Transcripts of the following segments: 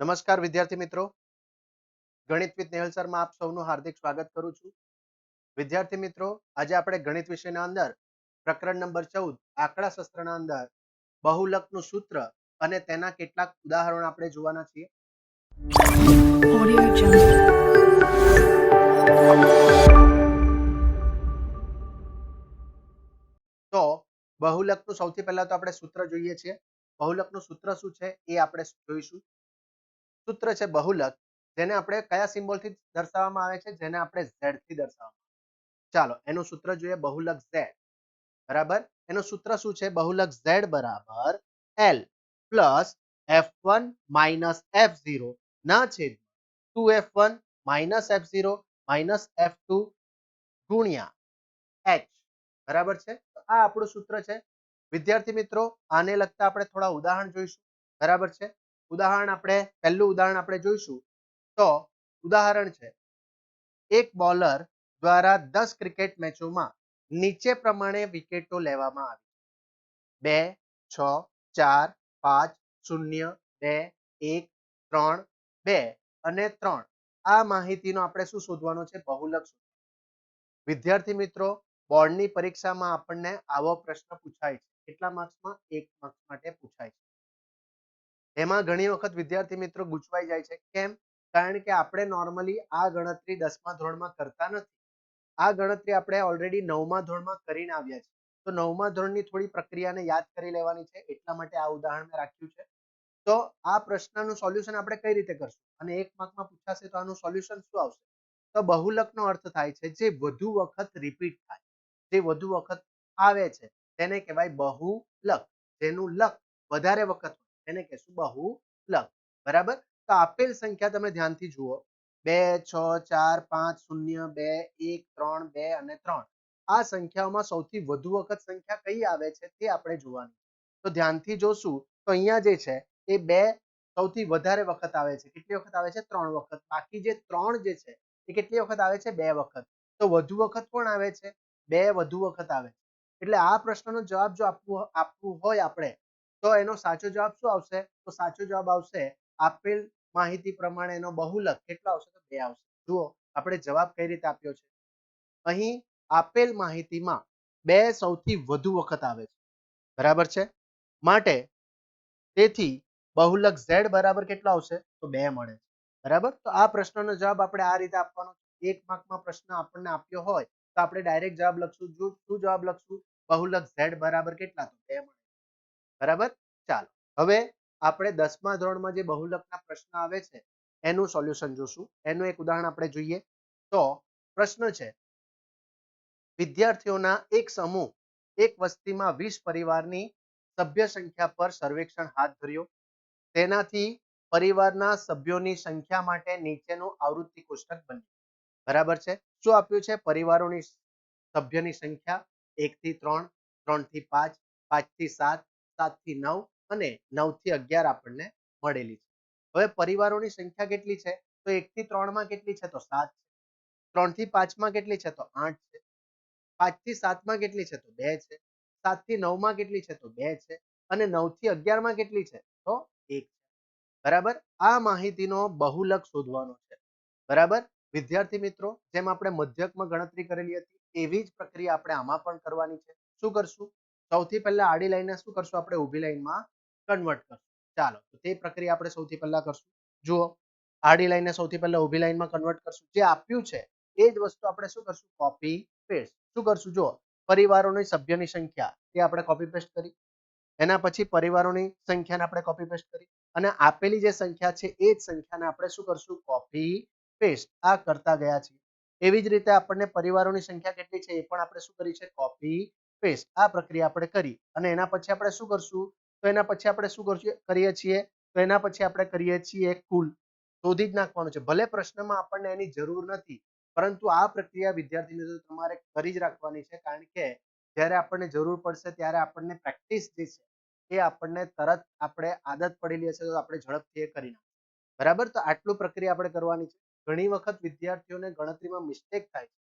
નમસ્કાર વિદ્યાર્થી મિત્રો, ગણિત વિથ નેહલ સરમાં આપ સૌનું હાર્દિક સ્વાગત કરું છું. વિદ્યાર્થી મિત્રો, આજે આપણે ગણિત વિષયના અંદર પ્રકરણ નંબર 14 આંકડા શાસ્ત્રના અંદર બહુલકનું સૂત્ર અને તેના કેટલાક ઉદાહરણો આપણે જોવાના છીએ. તો બહુલકનું સૌથી પહેલા તો આપણે સૂત્ર જોઈએ છીએ. બહુલકનું સૂત્ર શું છે એ આપણે જોઈશું. સૂત્ર છે બહુલક, જેને આપણે કયા સિમ્બોલથી દર્શાવવામાં આવે છે? જેને આપણે z થી દર્શાવવામાં. ચાલો એનું સૂત્ર જોઈએ. બહુલક z બરાબર, એનું સૂત્ર શું છે? બહુલક z બરાબર l plus f1 minus f0 ના છેદમાં 2f1 minus f0 minus f2 ગુણ્યા h. બરાબર છે. તો આ આપણું સૂત્ર છે. વિદ્યાર્થી મિત્રો, આને લગતા આપણે થોડા ઉદાહરણ જોઈશું. બરાબર છે. પહેલું ઉદાહરણ આપણે જોઈશું. તો ઉદાહરણ છે, એક બોલર દ્વારા 10 ક્રિકેટ મેચોમાં નીચે પ્રમાણે વિકેટો લેવામાં આવી: 2, 6, 4, 5, 0, 2, 1, 3, 2 અને 3. આ માહિતીનો આપણે શું શોધવાનો છે? બહુલક. વિદ્યાર્થી મિત્રો, બોર્ડની પરીક્ષામાં આપણને આવો પ્રશ્ન પૂછાય છે. કેટલા માર્ક્સમાં? 1 માર્ક્સ માટે પૂછાય છે. એમાં ઘણી વખત વિદ્યાર્થી મિત્રો ગૂંચવાઈ જાય છે. કેમ? કારણ કે આપણે નોર્મલી આ ગણતરી 10મા ધોરણમાં કરતા નથી. આ ગણતરી આપણે ઓલરેડી 9મા ધોરણમાં કરીને આવ્યા છે. તો 9મા ધોરણની થોડી પ્રક્રિયાને યાદ કરી લેવાની છે, એટલા માટે આ ઉદાહરણ મેં રાખ્યું છે. તો આ પ્રશ્નનું સોલ્યુશન આપણે કઈ રીતે કરશું અને 1 માર્કમાં પૂછાશે તો આનું સોલ્યુશન શું આવશે? તો બહુલકનો અર્થ થાય છે જે વધુ વખત રિપીટ થાય, જે વધુ વખત આવે છે તેને કહેવાય બહુલક. જેનું લક વધારે વખત હોય તેને કહેશું બહુલક. બરાબર. તો આપેલ સંખ્યા તમે ધ્યાનથી જુઓ: 2, 6, 4, 5, 0, 2, 1, 3, 2 અને 3. આ સંખ્યાઓમાં સૌથી વધુ વખત સંખ્યા કઈ આવે છે તે આપણે જોવાની. તો ધ્યાનથી જોશું તો અહીંયા જે છે એ 2 સૌથી વધારે વખત આવે છે. કેટલી વખત આવે છે? 3 વખત. બાકી જે 3 જે છે એ કેટલી વખત આવે છે? 2 વખત. તો વધુ વખત કોણ આવે છે? 2 વધુ વખત આવે છે. એટલે આ પ્રશ્નનો જવાબ જો આપવું હોય આપણે, તો એનો સાચો જવાબ શું આવશે? તો સાચો જવાબ આવશે આપેલ માહિતી પ્રમાણે એનો બહુલક કેટલો આવશે? તો 2 આવશે. જુઓ આપણે જવાબ કઈ રીતે આપ્યો છે. અહીં આપેલ માહિતીમાં 2 સૌથી વધુ વખત આવે છે. બરાબર છે. માટે તેથી બહુલક z બરાબર કેટલો આવશે? તો 2 મળે છે. બરાબર. તો આ પ્રશ્નનો જવાબ આપણે આ રીતે આપવાનો. 1 માર્કમાં પ્રશ્ન આપણને આપ્યો હોય તો આપણે ડાયરેક્ટ જવાબ લખશું. શું જવાબ લખશું? બહુલક z બરાબર કેટલા? તો 2 મળે. બરાબર. ચાલો હવે આપણે 10મા ધોરણમાં જે બહુલકના પ્રશ્ન આવે છે એનું સોલ્યુશન જોશું. એનું એક ઉદાહરણ આપણે જોઈએ. તો પ્રશ્ન છે, વિદ્યાર્થીઓના એક સમૂહ એક વસ્તીમાં 20 પરિવારની સભ્ય સંખ્યા પર સર્વેક્ષણ હાથ ધર્યો. તેનાથી પરિવારના સભ્યોની સંખ્યા માટે નીચેનું આવૃત્તિ કોષ્ટક બન્યું. બરાબર છે. શું આપ્યું છે? પરિવારોની સભ્યની સંખ્યા 1 થી 3, 3 થી 5, 5 થી 7, 7 થી 9 અને 9 થી 11 આપણને મળેલી છે. હવે પરિવારોની સંખ્યા કેટલી છે? તો 1 થી 3 માં કેટલી છે? તો 7 છે. 3 થી 5 માં કેટલી છે? તો 8 છે. 5 થી 7 માં કેટલી છે? તો 2 છે. 7 થી 9 માં કેટલી છે? તો 2 છે. અને 9 થી 11 માં કેટલી છે? તો 1 છે. બરાબર. આ માહિતીનો બહુલક શોધવાનો છે. બરાબર. વિદ્યાર્થી મિત્રો, જેમ આપણે મધ્યકમાં ગણતરી કરેલી હતી એવી જ પ્રક્રિયા આપણે આમાં પણ કરવાની છે. શું કરશું? સૌથી પહેલા આડી લાઈનને શું કરશું? આપણે ઊભી લાઈનમાં કન્વર્ટ કરશું. ચાલો તો તે પ્રક્રિયા આપણે સૌથી પહેલા કરશું. જુઓ, આડી લાઈનને સૌથી પહેલા ઊભી લાઈનમાં કન્વર્ટ કરશું. જે આપ્યું છે એ જ વસ્તુ આપણે શું કરશું? Copy paste. શું કરશું? જુઓ, પરિવારોની સભ્યની સંખ્યા એ આપણે કોપી પેસ્ટ કરી. એના પછી પરિવારોની સંખ્યાને આપણે કોપી પેસ્ટ કરી અને આપેલી જે સંખ્યા છે એ જ સંખ્યાને આપણે શું કરશું? Copy paste. આ કરતા ગયા છીએ. એવી જ રીતે આપણને પરિવારોની સંખ્યા કેટલી છે એ પણ આપણે શું કરી છે? Copy paste. આ પ્રક્રિયા આપણે કરી અને એના પછી આપણે શું કરશું? તો એના પછી આપણે શું કરીએ છીએ? તો એના પછી આપણે કરીએ છીએ કુલ. શોધી જ નાખવાનું છે. ભલે પ્રશ્નમાં આપણને એની જરૂર નથી, પરંતુ આ પ્રક્રિયા વિદ્યાર્થી મિત્રો તમારે કરી જ રાખવાની છે. કારણ કે જ્યારે આપણને જરૂર પડશે ત્યારે આપણને પ્રેક્ટિસ જે છે એ આપણને તરત આપણે આદત પડેલી હશે તો આપણે ઝડપથી એ કરી નાખીશું. બરાબર. તો આટલું પ્રક્રિયા આપણે કરવાની છે. ઘણી વખત વિદ્યાર્થીઓને ગણતરીમાં મિસ્ટેક થાય છે.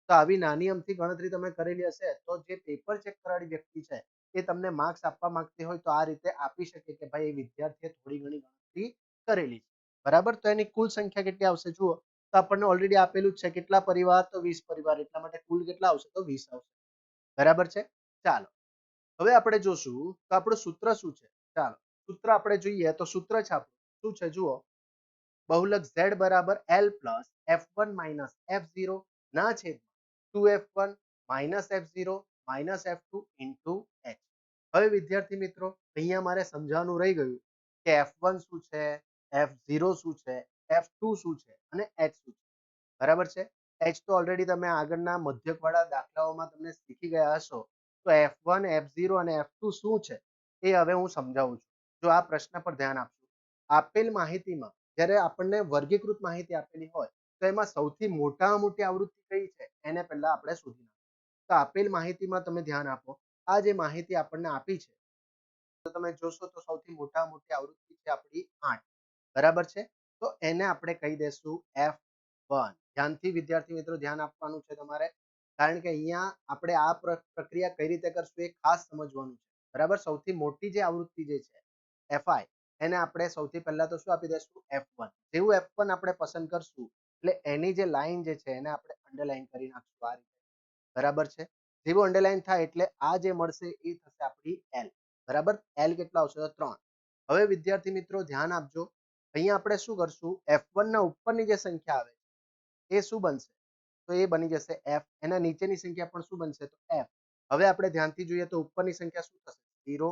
તો આવી નાની અમથી ગણતરી તમે કરેલી હશે તો જે પેપર ચેક કરવાળી વ્યક્તિ છે એ તમને માર્ક્સ આપવા માંગતી હોય તો આ રીતે આપી શકે કે ભાઈ એ વિદ્યાર્થીએ થોડી ઘણી ગણતરી કરેલી છે. બરાબર. તો એની કુલ સંખ્યા કેટલી આવશે જુઓ, તો આપણને ઓલરેડી આપેલું જ છે કેટલા પરિવાર, તો 20 પરિવાર, એટલા માટે કુલ કેટલા આવશે, તો 20 આવશે. બરાબર છે. ચાલો હવે આપણે જોશું તો આપણું સૂત્ર શું છે. ચાલો સૂત્ર આપણે જોઈએ તો સૂત્ર છે આપણું શું છે જુઓ, બહુલક z બરાબર l plus f1 minus f0 ના છેદમાં 2f1 minus f0 minus f2 into h. હવે વિદ્યાર્થી મિત્રો અહીંયા મારે સમજાવવાનું રહી ગયું કે f1 શું છે, f0 શું છે, f2 શું છે અને h શું છે. બરાબર છે. h તો ઓલરેડી તમે આગળના મધ્યકવાળા દાખલાઓમાં તમને શીખી ગયા હશો. તો f1 f0 અને f2 શું છે એ હવે હું સમજાવું છું. જો આ પ્રશ્ન પર ધ્યાન આપજો. આપેલ માહિતીમાં જ્યારે આપણને વર્ગીકૃત માહિતી આપેલી હોય તો એમાં સૌથી મોટામાં મોટી આવૃત્તિ કઈ છે એને પહેલા આપણે શોધી નાખીએ. તો આપેલ માહિતીમાં તમે ધ્યાન આપો. આ જે માહિતી આપણને આપી છે તો તમે જોશો તો સૌથી મોટામાં મોટી આવૃત્તિ છે આપણી 8. બરાબર છે. તો એને આપણે કહી દેશું f1. ધ્યાનથી વિદ્યાર્થી મિત્રો ધ્યાન આપવાનું છે તમારે, કારણ કે અહીંયા આપણે આ પ્રક્રિયા કઈ રીતે કરશું એ ખાસ સમજવાનું છે. બરાબર. સૌથી મોટી જે આવૃત્તિ જે છે fi, એને આપણે સૌથી પહેલા તો શું આપી દઈશું, f1. જેવું f1 આપણે પસંદ કરશું એટલે એની જે લાઈન જે છે એને આપણે અંડરલાઈન કરી નાખશું આ રીતે. બરાબર છે. જેવું અંડરલાઈન થાય એટલે આ જે મળશે એ થશે આપણી l. બરાબર. l કેટલા આવશે, તો 3. હવે વિદ્યાર્થી મિત્રો ધ્યાન આપજો. અહીંયા આપણે શું કરશું, f1 ના ઉપરની જે સંખ્યા આવે એ શું બનશે, તો એ બની જશે f. એના નીચેની સંખ્યા પણ શું બનશે, તો f. હવે આપણે ધ્યાનથી જોઈએ તો ઉપરની સંખ્યા શું થશે, 0,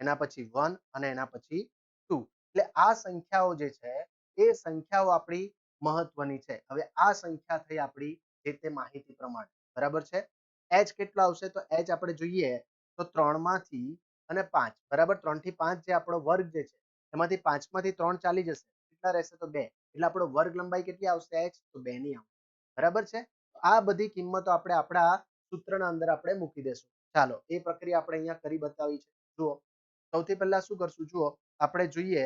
એના પછી 1 અને એના પછી 2. એટલે આ સંખ્યાઓ જે છે એ સંખ્યાઓ આપણી મહત્વની છે. હવે આ સંખ્યા થઈ આપણી જે તે માહિતી પ્રમાણે. બરાબર છે. h કેટલા આવશે, તો h આપણે જોઈએ તો 3 માંથી અને 5. બરાબર. 3 થી 5 જે આપણો વર્ગ જે છે એમાંથી 5 માંથી 3 ચાલી જશે, કેટલા રહેશે, તો 2. એટલે આપણો વર્ગ લંબાઈ કેટલી આવશે h, તો 2 ની આવશે. બરાબર છે. આ બધી કિંમતો આપણે આપણા સૂત્રના અંદર આપણે મૂકી દેશું. ચાલો એ પ્રક્રિયા આપણે અહીંયા કરી બતાવી છે. જુઓ સૌથી પહેલા શું કરશું, જુઓ આપણે જોઈએ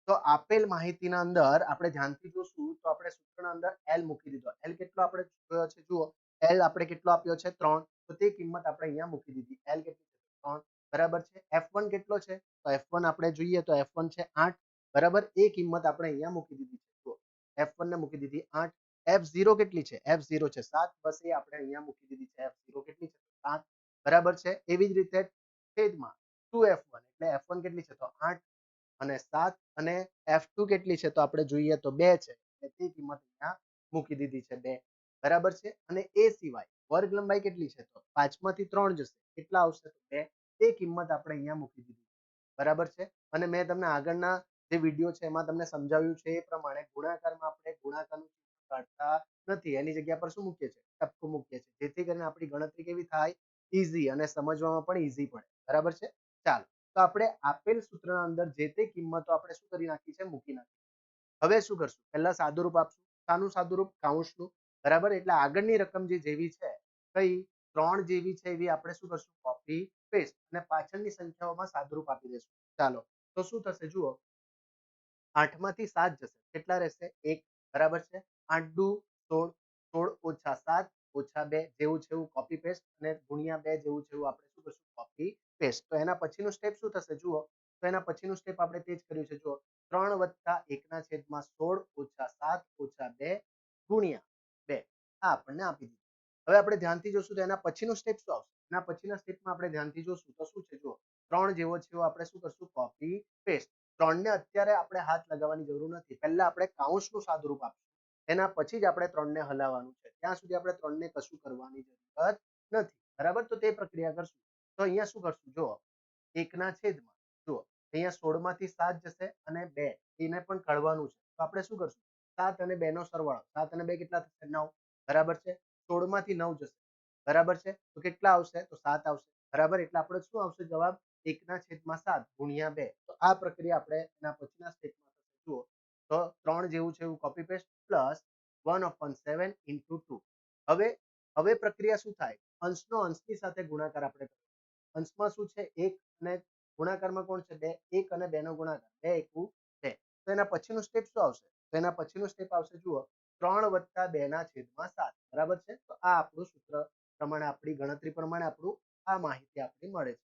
તો આપેલ માહિતીના અંદર આપણે ધ્યાનથી જોશું તો આપણે સૂત્રના અંદર l મૂકી દીધો. l કેટલો આપણે જોયો છે, જુઓ l આપણે કેટલો આપ્યો છે, 3. તો તે કિંમત આપણે અહીંયા મૂકી દીધી. l કેટલી છે, 3. બરાબર છે. f1 કેટલો છે, તો f1 આપણે જોઈએ તો f1 છે 8. બરાબર. એ કિંમત આપણે અહીંયા મૂકી દીધી છે. જુઓ f1 ને મૂકી દીધી 8. f0 કેટલી છે, f0 છે 7. બસ એ આપણે અહીંયા મૂકી દીધી છે. f0 કેટલી છે, 7. બરાબર છે. એવી જ રીતે છેદમાં 2f1 એટલે f1 કેટલી છે, તો 8 અને 7 અને f2 કેટલી છે, તો આપણે જોઈએ તો 2 છે. એટલે તે કિંમત અહીંયા મૂકી દીધી છે 2. બરાબર છે. અને એ સિવાય વર્ગ લંબાઈ કેટલી છે, તો 5 માંથી 3 જશે, કેટલા આવશે, તો 2. તે કિંમત આપણે અહીંયા મૂકી દીધી. બરાબર છે. અને મેં તમને આગળના જે વિડીયો છે એમાં તમને સમજાવ્યું છે એ પ્રમાણે ગુણાકારમાં આપણે ગુણાકારનું ચિહ્ન કાઢતા નથી, એની જગ્યા પર શું મૂકીએ છીએ, ટપકું મૂકીએ છીએ, જેથી કરીને આપણી ગણતરી કેવી થાય, ઈઝી, અને સમજવામાં પણ ઈઝી પડે. બરાબર છે. ચાલો તો આપણે આપેલ સૂત્રના અંદર જે તે કિંમતો આપણે શું કરી નાખી છે, મૂકી નાખી. હવે શું કરશું, પહેલા સાદુરૂપ આપશું. શાનું સાદુરૂપ, કાઉન્સનું. બરાબર. એટલે આગળની રકમ જે જેવી છે કઈ 3 જેવી છે એવી આપણે શું કરશું, કોપી પેસ્ટ, અને પાછળની સંખ્યાઓમાં સાદુરૂપ આપી દેશું. ચાલો તો શું થશે, જુઓ 8 માંથી 7 જશે, કેટલા રહેશે, 1. બરાબર છે. 8 દુ 16, 16 ઓછા 7 ઓછા 2 જેવું છે એવું કોપી પેસ્ટ, અને ગુણ્યા 2 જેવું છે એવું આપણે શું કરશું, કોપી પેસ્ટ. તો એના પછીનું સ્ટેપ શું થશે, જુઓ તો એના પછીનું સ્ટેપ આપણે તે જ કર્યું છે. જુઓ 3 વત્તા 1 ના છેદમાં 16 ઓછા 7 ઓછા 2 ગુણ્યા 2 આ આપણને આપી દીધું. હવે આપણે ધ્યાનથી જોશું તો એના પછીનું સ્ટેપ શું આવશે. એના પછીના સ્ટેપમાં આપણે ધ્યાનથી જોશું તો શું છે, જુઓ 3 જેવો છે એવો આપણે શું કરશું, કોપી પેસ્ટ. 3 ને અત્યારે આપણે હાથ લગાવવાની જરૂર નથી. પહેલા આપણે કાઉન્સનું સાદુરૂપ આપશું, એના પછી જ આપણે 3 ને હલાવવાનું છે. ત્યાં સુધી આપણે 3 ને કશું કરવાની જરૂરત નથી. બરાબર. તો તે પ્રક્રિયા કરશું. તો અહીંયા શું કરશું, જુઓ 1 ના છેદમાં, જુઓ અહીંયા 16 માંથી 7 જશે અને 2 એને પણ કાઢવાનું છે. તો આપણે શું કરશું, 7 અને 2 નો સરવાળો, 7 અને 2 કેટલા થશે, 9. બરાબર છે. 16 માંથી 9 જશે. બરાબર છે. તો કેટલા આવશે, તો 7 આવશે. બરાબર. એટલે આપણે શું આવશે જવાબ, 1 ના છેદમાં 7 ગુણ્યા 2. તો આ પ્રક્રિયા આપણે એના પછીના સ્ટેપમાં થશે. જુઓ તો 3 જેવું છે એવું કોપી પેસ્ટ પ્લસ 1/7 ઇન્ટુ 2. હવે હવે પ્રક્રિયા શું થાય, અંશનો અંશની સાથે ગુણાકાર આપણે કરીએ. અંશમાં શું છે, 1, અને ગુણાકારમાં કોણ છે, 2. 1 અને 2 નો ગુણાકાર, 2 એકુ 2. તો એના પછીનું સ્ટેપ શું આવશે, તો એના પછીનું સ્ટેપ આવશે, જુઓ 3 વત્તા 2 ના છેદમાં 7. બરાબર છે. તો આ આપણું સૂત્ર પ્રમાણે, આપણી ગણતરી પ્રમાણે આપણું આ માહિતી આપણી મળે છે.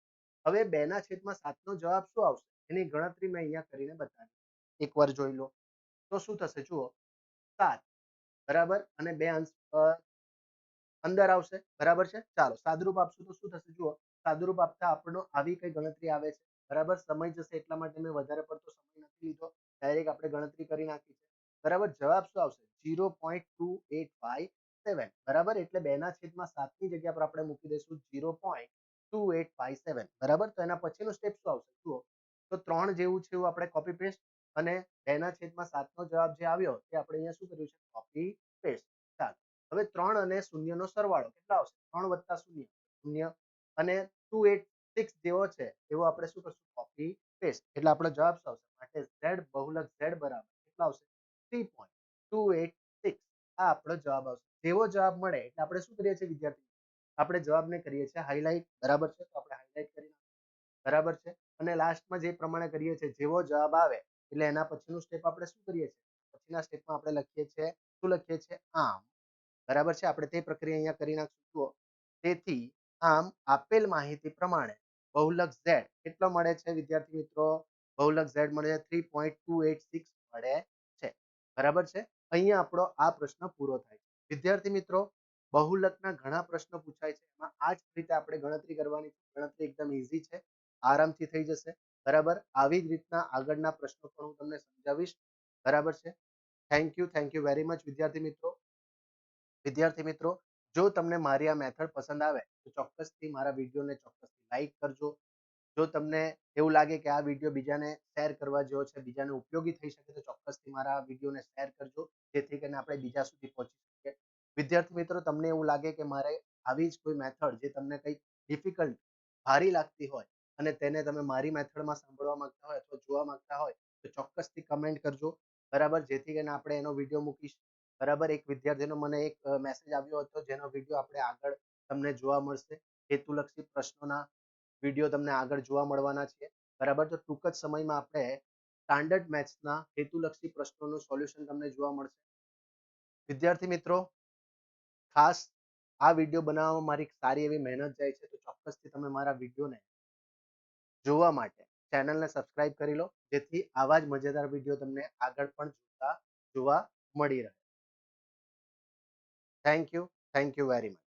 હવે 2 ના છેદમાં 7 નો જવાબ શું આવશે, એની ગણતરી મેં અહીંયા કરીને બતાવી. એકવાર જોઈ લો. તો શું થશે જુઓ 7 બરાબર અને 2 અંશ અંદર આવશે બરાબર છે. ચાલો સાદુરૂપ આપશું તો શું થશે જુઓ સાદુરૂપ આપતા આપણો આવી કઈ ગણતરી આવે છે બરાબર. સમય જશે એટલા માટે મેં વધારે પડતો સમય નથી લીધો, ડાયરેક્ટ આપણે ગણતરી કરી નાખી છે બરાબર. જવાબ શું આવશે 0.2857 બરાબર. એટલે 2/7 ની જગ્યા પર આપણે મૂકી દઈશું 0.2857 બરાબર. તો એના પછીનું સ્ટેપ શું આવશે જુઓ તો 3 જેવું છે એવું આપણે કોપી પેસ્ટ અને 2/7 નો જવાબ જે આવ્યો તે આપણે અહીંયા શું કર્યું છે કોપી પેસ્ટ. ચાલો હવે 3 અને 0 નો સરવાળો કેટલા આવશે 3 વત્તા 0 0 અને 286 જેવો છે એવો આપણે શું કરશું કોપી પેસ્ટ. એટલે આપણો જવાબ શું આવશે માટે z બહુલક z બરાબર કેટલા આવશે 3.286 આ આપણો જવાબ આવશે. જેવો જવાબ મળે એટલે આપણે શું કરીએ છીએ વિદ્યાર્થી આપણે જવાબને કરીએ છીએ હાઇલાઇટ બરાબર છે. તો આપણે હાઇલાઇટ કરી બરાબર છે. અને લાસ્ટમાં જે પ્રમાણે કરીએ છીએ જેવો જવાબ આવે એટલે એના પછીનું સ્ટેપ આપણે શું કરીએ છીએ પછીના સ્ટેપમાં આપણે લખીએ છીએ શું લખીએ છીએ આમ બરાબર છે. આપણે તે પ્રક્રિયા અહીંયા કરી નાખશું. તેથી આમ આપેલ માહિતી પ્રમાણે બહુલક z કેટલો મળે છે વિદ્યાર્થી મિત્રો બહુલક z મળે છે 3.286 મળે છે બરાબર છે. અહીંયા આપણો આ પ્રશ્ન પૂરો થાય છે વિદ્યાર્થી મિત્રો. બહુલકના ઘણા પ્રશ્નો પૂછાય છે એમાં આ જ રીતે આપણે ગણતરી કરવાની છે. ગણતરી એકદમ ઈઝી છે, આરામથી થઈ જશે બરાબર. આવી જ રીતના આગળના પ્રશ્નો પણ હું તમને સમજાવીશ બરાબર છે. થેન્ક યુ વેરી મચ વિદ્યાર્થી મિત્રો. વિદ્યાર્થી મિત્રો જો તમને મારી આ મેથડ પસંદ આવે તો ચોક્કસથી મારા વિડીયોને ચોક્કસથી લાઈક કરજો. જો તમને એવું લાગે કે આ વિડીયો બીજાને શેર કરવા જેવો છે, બીજાને ઉપયોગી થઈ શકે તો ચોક્કસથી મારા વિડીયોને શેર કરજો જેથી કરીને આપણે બીજા સુધી પહોંચી શકીએ. વિદ્યાર્થી મિત્રો તમને એવું લાગે કે મારે આવી જ કોઈ મેથડ જે તમને કંઈક ડિફિકલ્ટ ભારી લાગતી હોય અને તેને તમે મારી મેથડમાં સાંભળવા માંગતા હોય અથવા જોવા માંગતા હોય તો ચોક્કસથી કમેન્ટ કરજો બરાબર. જેથી કરીને આપણે એનો વિડીયો મૂકીશું બરાબર. એક વિદ્યાર્થીનો મને એક મેસેજ આવ્યો હતો જેનો વિડીયો આપણે આગળ તમને જોવા મળશે. હેતુલક્ષી પ્રશ્નોના વિડીયો તમને આગળ જોવા મળવાના છે બરાબર. તો ટૂંક જ સમયમાં આપણે સ્ટાન્ડર્ડ મેથ્સના હેતુલક્ષી પ્રશ્નોનું સોલ્યુશન તમને જોવા મળશે. વિદ્યાર્થી મિત્રો ખાસ આ વિડીયો બનાવવામાં મારી સારી એવી મહેનત જાય છે તો ચોક્કસથી તમે મારા વિડીયોને જોવા માટે ચેનલને સબસ્ક્રાઇબ કરી લો જેથી આવા જ મજેદાર વિડીયો તમને આગળ પણ જોવા મળી રહે. Thank you very much.